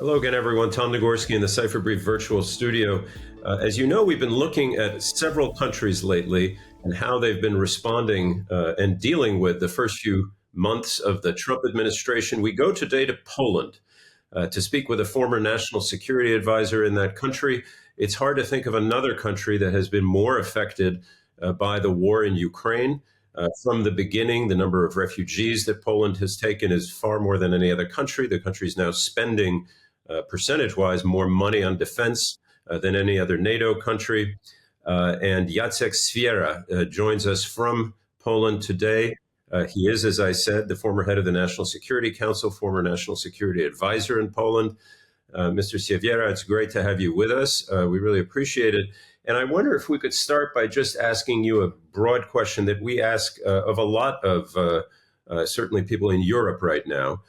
Hello again, everyone. Tom Nagorski in the Cipher Brief virtual studio. As you know, we've been looking at several countries lately and how they've been responding and dealing with the first few months of the Trump administration. We go today to Poland to speak with a former national security advisor in that country. It's hard to think of another country that has been more affected by the war in Ukraine. From the beginning, the number of refugees that Poland has taken is far more than any other country. The country is now spending percentage-wise more money on defense than any other NATO country. And Jacek Swiera joins us from Poland today. He is, as I said, the former head of the National Security Council, former national security advisor in Poland. Mr. Swiera, it's great to have you with us. We really appreciate it. And I wonder if we could start by just asking you a broad question that we ask of a lot of certainly people in Europe right now.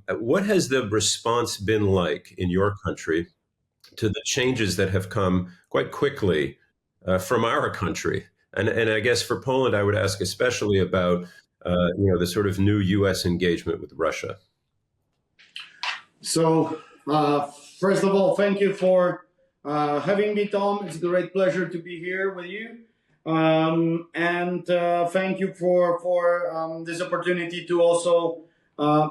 What has the response been like in your country to the changes that have come quite quickly from our country? And I guess for Poland, I would ask especially about the sort of new U.S. engagement with Russia. So, first of all, thank you for having me, Tom. It's a great pleasure to be here with you. And thank you for this opportunity to also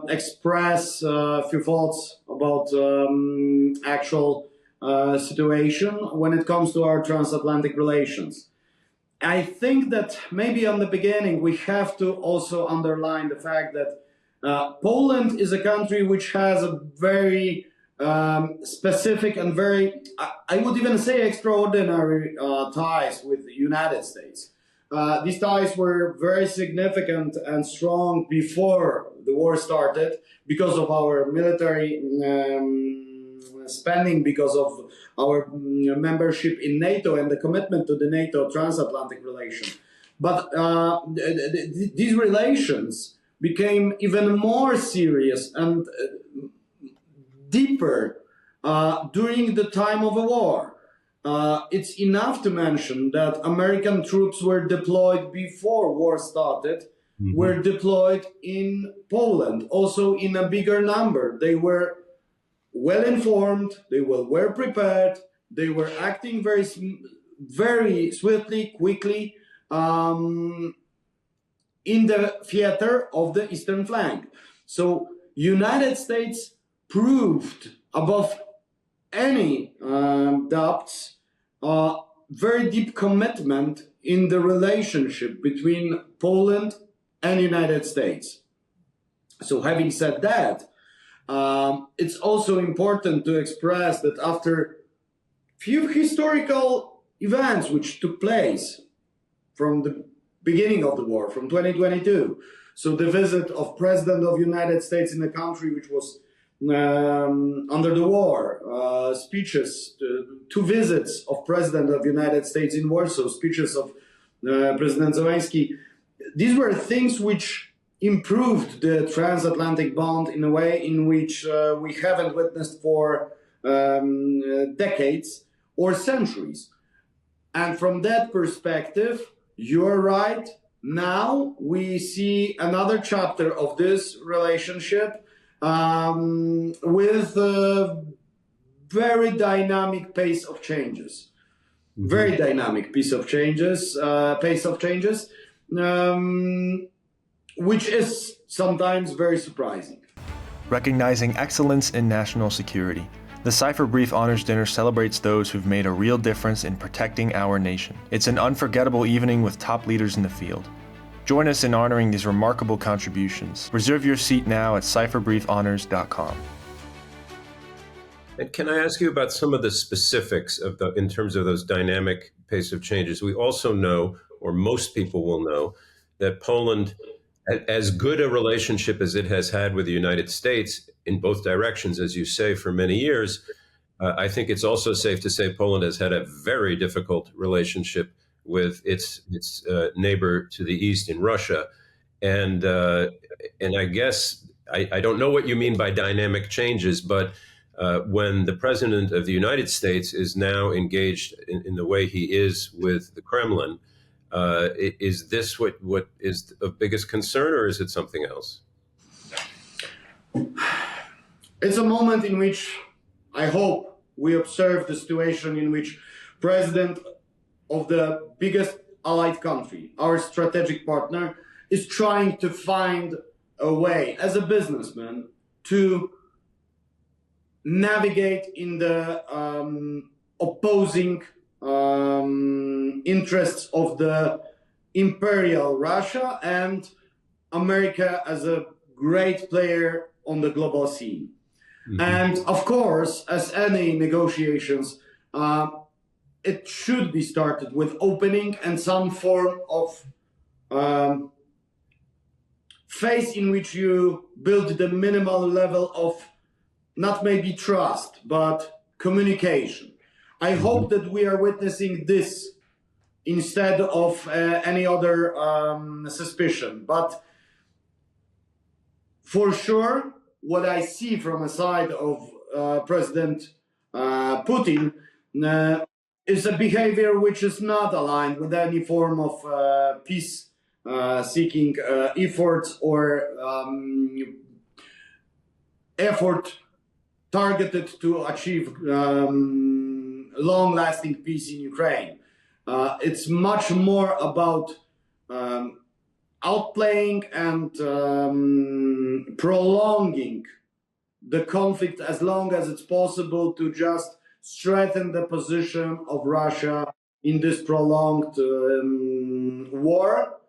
express a few thoughts about actual situation when it comes to our transatlantic relations. I think that maybe on the beginning we have to also underline the fact that Poland is a country which has a very specific and very, I would even say, extraordinary ties with the United States. These ties were very significant and strong before the war started because of our military spending, because of our membership in NATO and the commitment to the NATO transatlantic relation. But these relations became even more serious and deeper during the time of a war. It's enough to mention that American troops were deployed before war started, were deployed in Poland, also in a bigger number. They were well informed, they were well prepared, they were acting very swiftly, quickly in the theater of the Eastern flank. So United States proved above any doubts very deep commitment in the relationship between Poland and United States. So having said that, it's also important to express that after few historical events which took place from the beginning of the war, from 2022, so the visit of President of United States in a country which was under the war, speeches, two visits of President of United States in Warsaw, speeches of President Zelensky. These were things which improved the transatlantic bond in a way in which we haven't witnessed for decades or centuries. And from that perspective, you're right. Now we see another chapter of this relationship with a very dynamic pace of changes. Very dynamic pace of changes, which is sometimes very surprising. Recognizing excellence in national security, the Cipher Brief Honors Dinner celebrates those who've made a real difference in protecting our nation. It's an unforgettable evening with top leaders in the field. Join us in honoring these remarkable contributions. Reserve your seat now at cipherbriefhonors.com. And can I ask you about some of the specifics of in terms of those dynamic pace of changes? We also know, or most people will know, that Poland, as good a relationship as it has had with the United States in both directions, as you say, for many years, I think it's also safe to say Poland has had a very difficult relationship with its neighbor to the east in Russia. And I guess, I don't know what you mean by dynamic changes, but when the president of the United States is now engaged in the way he is with the Kremlin, is this what is of biggest concern, or is it something else? It's a moment in which I hope we observe the situation in which president of the biggest allied country, our strategic partner, is trying to find a way as a businessman to navigate in the opposing interests of the imperial Russia and America as a great player on the global scene. Mm-hmm. And of course, as any negotiations, it should be started with opening and some form of phase in which you build the minimal level of not maybe trust, but communication. I hope that we are witnessing this instead of any other suspicion. But for sure, what I see from a side of President Putin is a behavior which is not aligned with any form of peace-seeking efforts or effort targeted to achieve long-lasting peace in Ukraine. It's much more about outplaying and prolonging the conflict as long as it's possible to just strengthen the position of Russia in this prolonged war,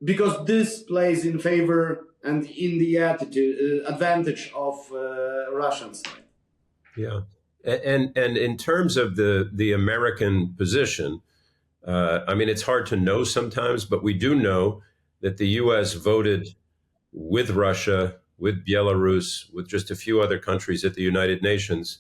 because this plays in favor and in the advantage of Russian side. Yeah, and in terms of the American position, I mean, it's hard to know sometimes, but we do know that the U.S. voted with Russia, with Belarus, with just a few other countries at the United Nations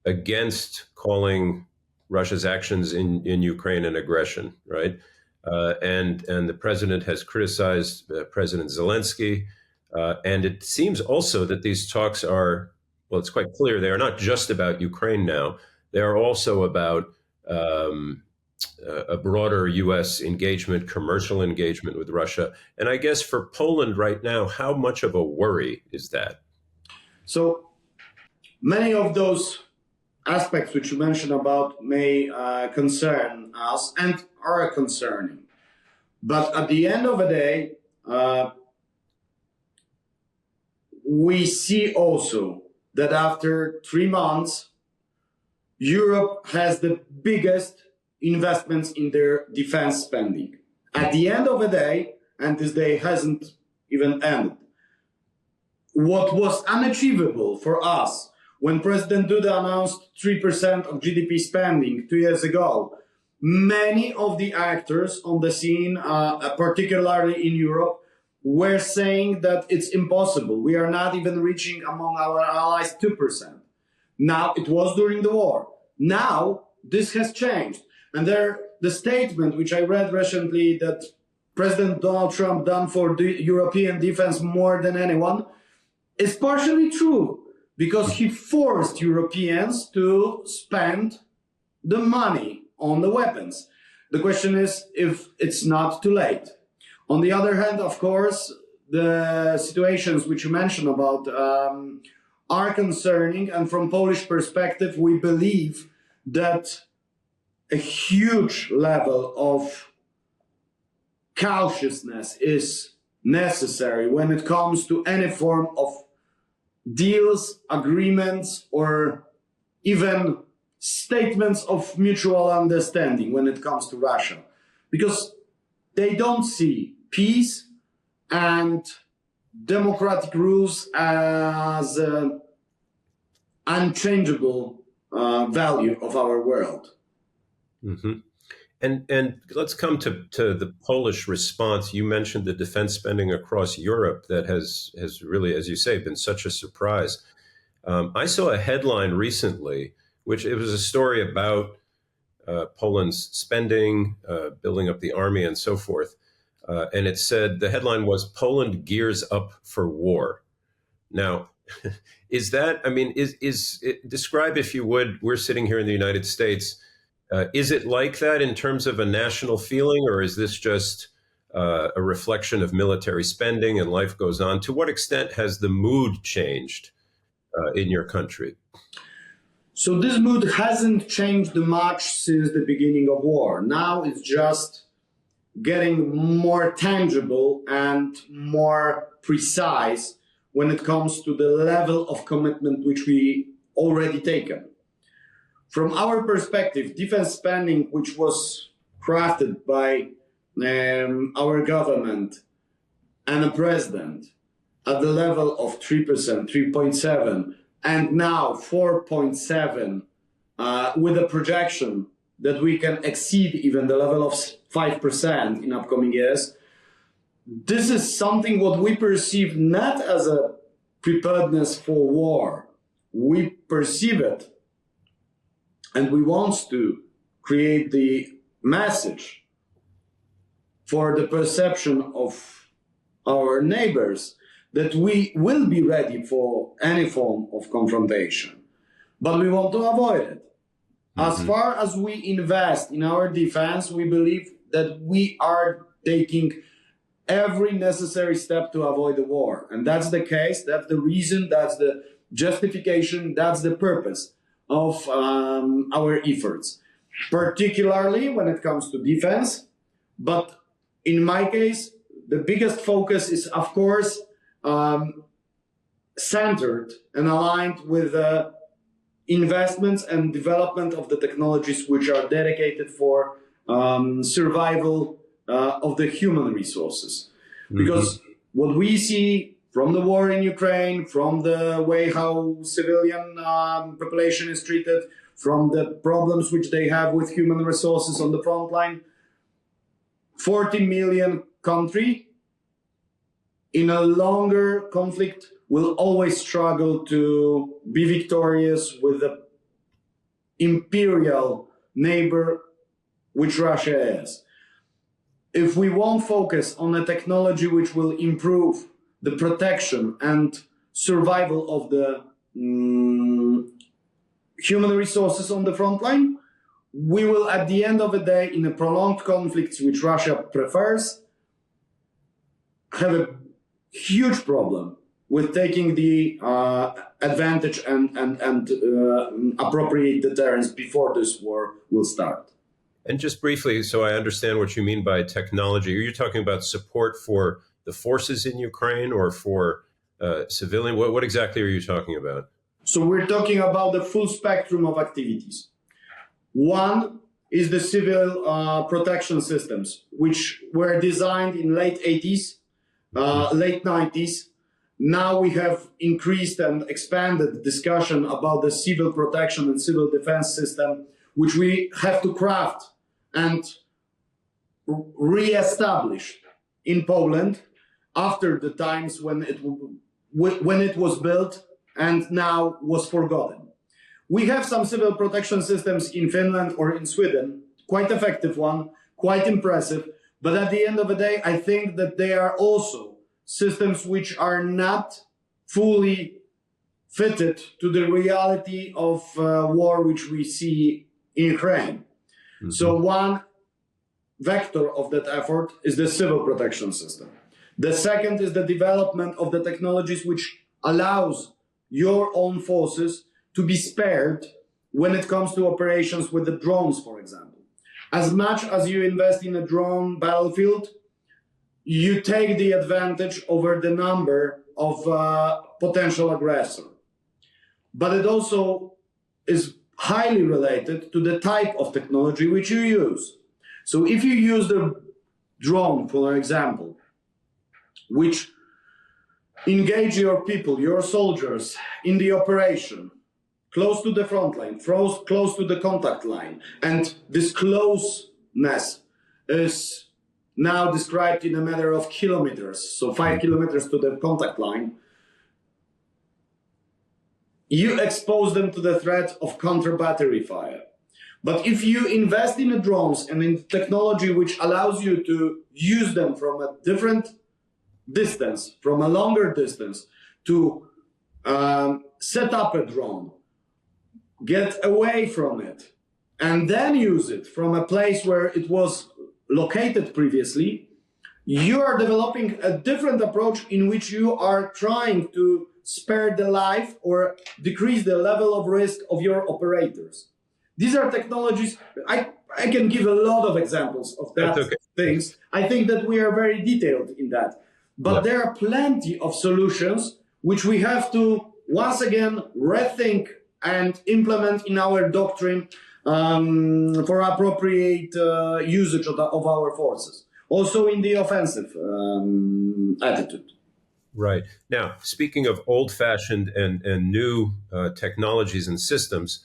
against calling Russia's actions in Ukraine an aggression, right? And the president has criticized President Zelensky. And it seems also that these talks are, well, it's quite clear they are not just about Ukraine now. They are also about a broader U.S. engagement, commercial engagement with Russia. And I guess for Poland right now, how much of a worry is that? So many of those aspects which you mentioned about may concern us and are concerning. But at the end of the day, we see also that after 3 months, Europe has the biggest investments in their defense spending. At the end of the day, and this day hasn't even ended, what was unachievable for us when President Duda announced 3% of GDP spending 2 years ago, many of the actors on the scene, particularly in Europe, were saying that it's impossible. We are not even reaching among our allies 2%. Now, it was during the war. Now, this has changed. And the statement which I read recently that President Donald Trump done for the European defense more than anyone is partially true, because he forced Europeans to spend the money on the weapons. The question is if it's not too late. On the other hand, of course, the situations which you mentioned about are concerning. And from Polish perspective, we believe that a huge level of cautiousness is necessary when it comes to any form of deals, agreements, or even statements of mutual understanding when it comes to Russia. Because they don't see peace and democratic rules as an unchangeable value of our world. Mm-hmm. And let's come to the Polish response. You mentioned the defense spending across Europe that has really, as you say, been such a surprise. I saw a headline recently, which it was a story about Poland's spending, building up the army and so forth. And it said, the headline was, Poland gears up for war. Now, is that, I mean, describe, if you would, we're sitting here in the United States. Is it like that in terms of a national feeling, or is this just a reflection of military spending and life goes on? To what extent has the mood changed in your country? So this mood hasn't changed much since the beginning of war. Now it's just getting more tangible and more precise when it comes to the level of commitment which we already taken. From our perspective, defense spending, which was crafted by our government and the president at the level of 3%, 3.7, and now 4.7, with a projection that we can exceed even the level of 5% in upcoming years. This is something what we perceive not as a preparedness for war. We perceive it, and we want to create the message for the perception of our neighbors that we will be ready for any form of confrontation, but we want to avoid it. As far as we invest in our defense, we believe that we are taking every necessary step to avoid the war. And that's the case, that's the reason, that's the justification, that's the purpose of our efforts, particularly when it comes to defense. But in my case, the biggest focus is, of course, centered and aligned with the investments and development of the technologies which are dedicated for survival of the human resources. Because what we see from the war in Ukraine, from the way how civilian population is treated, from the problems which they have with human resources on the front line, 40 million country in a longer conflict will always struggle to be victorious with the imperial neighbor which Russia is. If we won't focus on a technology which will improve the protection and survival of the human resources on the front line, we will, at the end of the day, in a prolonged conflict which Russia prefers, have a huge problem with taking the advantage and appropriate deterrence before this war will start. And just briefly, so I understand what you mean by technology, are you talking about support for the forces in Ukraine or for civilian? What exactly are you talking about? So we're talking about the full spectrum of activities. One is the civil protection systems, which were designed in late 80s, late 90s. Now we have increased and expanded discussion about the civil protection and civil defense system, which we have to craft and re-establish in Poland after the times when it was built and now was forgotten. We have some civil protection systems in Finland or in Sweden, quite effective one, quite impressive, but at the end of the day, I think that they are also systems which are not fully fitted to the reality of war which we see in Ukraine. So one vector of that effort is the civil protection system. The second is the development of the technologies which allows your own forces to be spared when it comes to operations with the drones, for example. As much as you invest in a drone battlefield, you take the advantage over the number of potential aggressor. But it also is highly related to the type of technology which you use. So if you use the drone, for example, which engage your people, your soldiers in the operation, close to the front line, close to the contact line, and this closeness is now described in a matter of kilometers, so 5 kilometers to the contact line, you expose them to the threat of counter-battery fire. But if you invest in the drones and in technology which allows you to use them from a different distance, from a longer distance, to set up a drone, get away from it, and then use it from a place where it was located previously, you are developing a different approach in which you are trying to spare the life or decrease the level of risk of your operators. These are technologies, I can give a lot of examples of that things. I think that we are very detailed in that. But there are plenty of solutions which we have to, once again, rethink and implement in our doctrine for appropriate usage of our forces. Also in the offensive attitude. Right. Now, speaking of old-fashioned and new technologies and systems,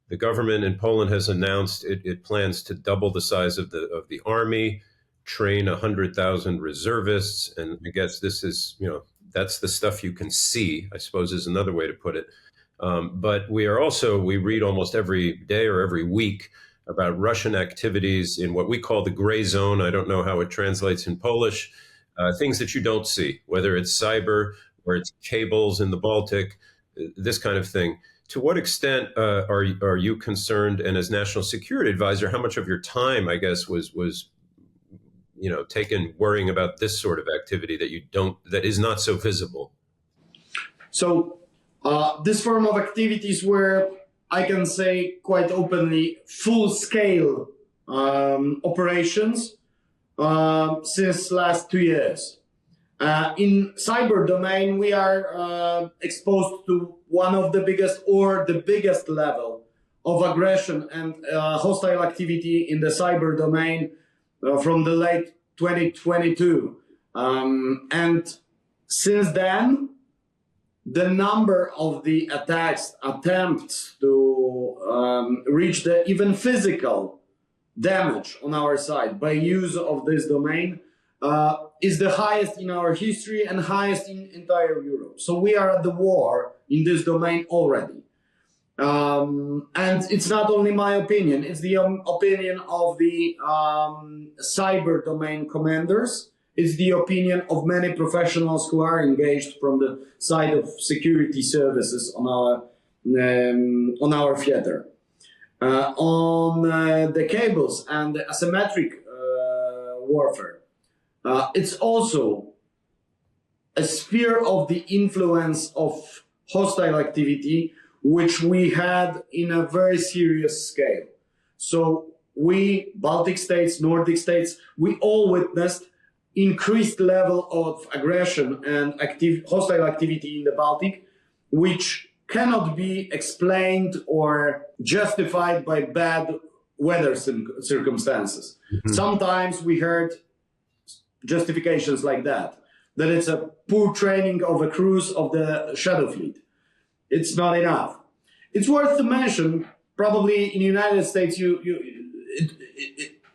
the government in Poland has announced it plans to double the size of the army, train 100,000 reservists, and I guess this is, that's the stuff you can see, I suppose is another way to put it. But we read almost every day or every week about Russian activities in what we call the gray zone. I don't know how it translates in Polish. Things that you don't see, whether it's cyber or it's cables in the Baltic, this kind of thing. To what extent are you concerned? And as National Security Advisor, how much of your time, I guess, was taken worrying about this sort of activity that is not so visible? So this form of activities were, I can say quite openly, full-scale operations since last 2 years. In cyber domain, we are exposed to one of the biggest or the biggest level of aggression and hostile activity in the cyber domain from the late 2022. And since then, the number of the attempts to reach the even physical damage on our side by use of this domain is the highest in our history and highest in entire Europe. So we are at the war in this domain already. And it's not only my opinion, it's the opinion of the cyber domain commanders. It's the opinion of many professionals who are engaged from the side of security services on our theater. On the cables and the asymmetric warfare, it's also a sphere of the influence of hostile activity, which we had in a very serious scale. So we, Baltic states, Nordic states, we all witnessed increased level of aggression and hostile activity in the Baltic, which cannot be explained or justified by bad weather circumstances. Mm-hmm. Sometimes we heard justifications like that it's a poor training of a crews of the Shadow Fleet. It's not enough. It's worth to mention, probably in the United States,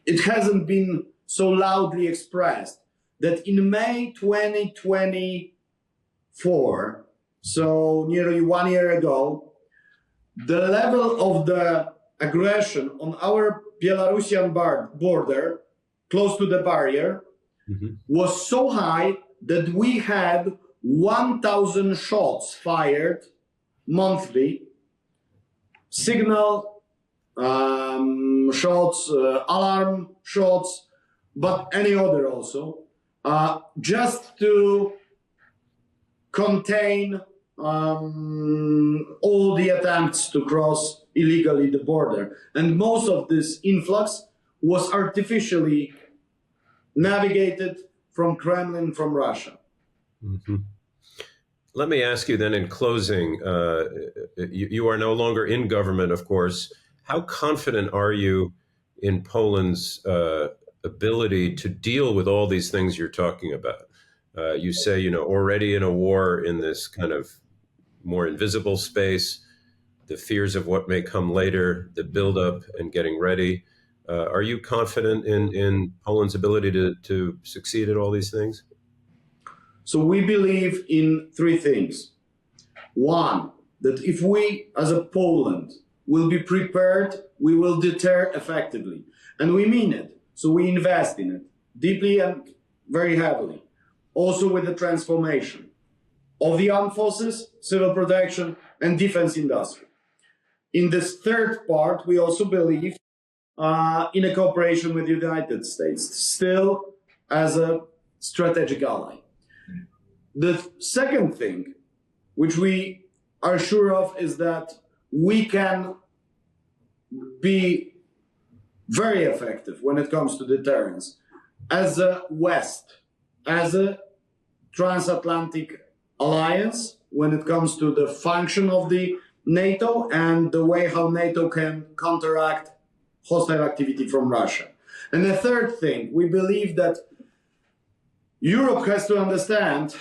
it hasn't been so loudly expressed, that in May 2024, so nearly 1 year ago, the level of the aggression on our Belarusian border, close to the barrier, mm-hmm. was so high that we had 1,000 shots fired monthly, signal shots, alarm shots, but any other also, just to contain all the attempts to cross illegally the border. And most of this influx was artificially navigated from Kremlin, from Russia. Mm-hmm. Let me ask you then in closing, you are no longer in government, of course. How confident are you in Poland's ability to deal with all these things you're talking about? You say, already in a war in this kind of more invisible space, the fears of what may come later, the buildup and getting ready. Are you confident in Poland's ability to succeed at all these things? So we believe in three things. One, that if we as a Poland will be prepared, we will deter effectively. And we mean it. So we invest in it deeply and very heavily. Also with the transformation of the armed forces, civil protection, and defense industry. In this third part, we also believe in a cooperation with the United States, still as a strategic ally. The second thing, which we are sure of, is that we can be very effective when it comes to deterrence as a West, as a transatlantic alliance, when it comes to the function of the NATO and the way how NATO can counteract hostile activity from Russia. And the third thing, we believe that Europe has to understand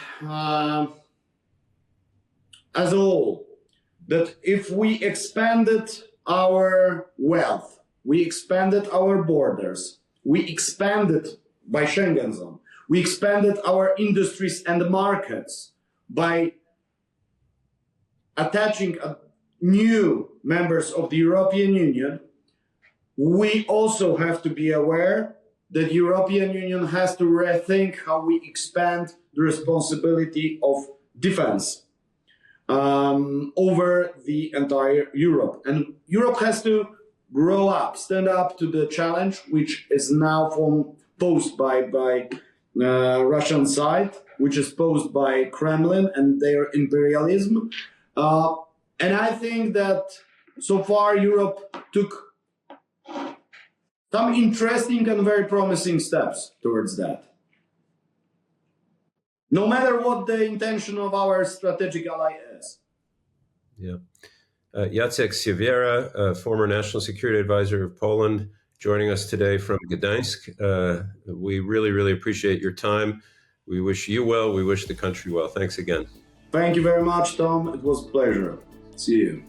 as a whole that if we expanded our wealth, we expanded our borders, we expanded by Schengen zone, we expanded our industries and markets by attaching new members of the European Union, we also have to be aware that European Union has to rethink how we expand the responsibility of defense over the entire Europe. And Europe has to grow up, stand up to the challenge, which is now posed by Russian side, which is posed by Kremlin and their imperialism. And I think that so far Europe took some interesting and very promising steps towards that. No matter what the intention of our strategic ally is. Yeah. Jacek Siewiera, former National Security Advisor of Poland, joining us today from Gdańsk. We really, really appreciate your time. We wish you well. We wish the country well. Thanks again. Thank you very much, Tom. It was a pleasure. See you.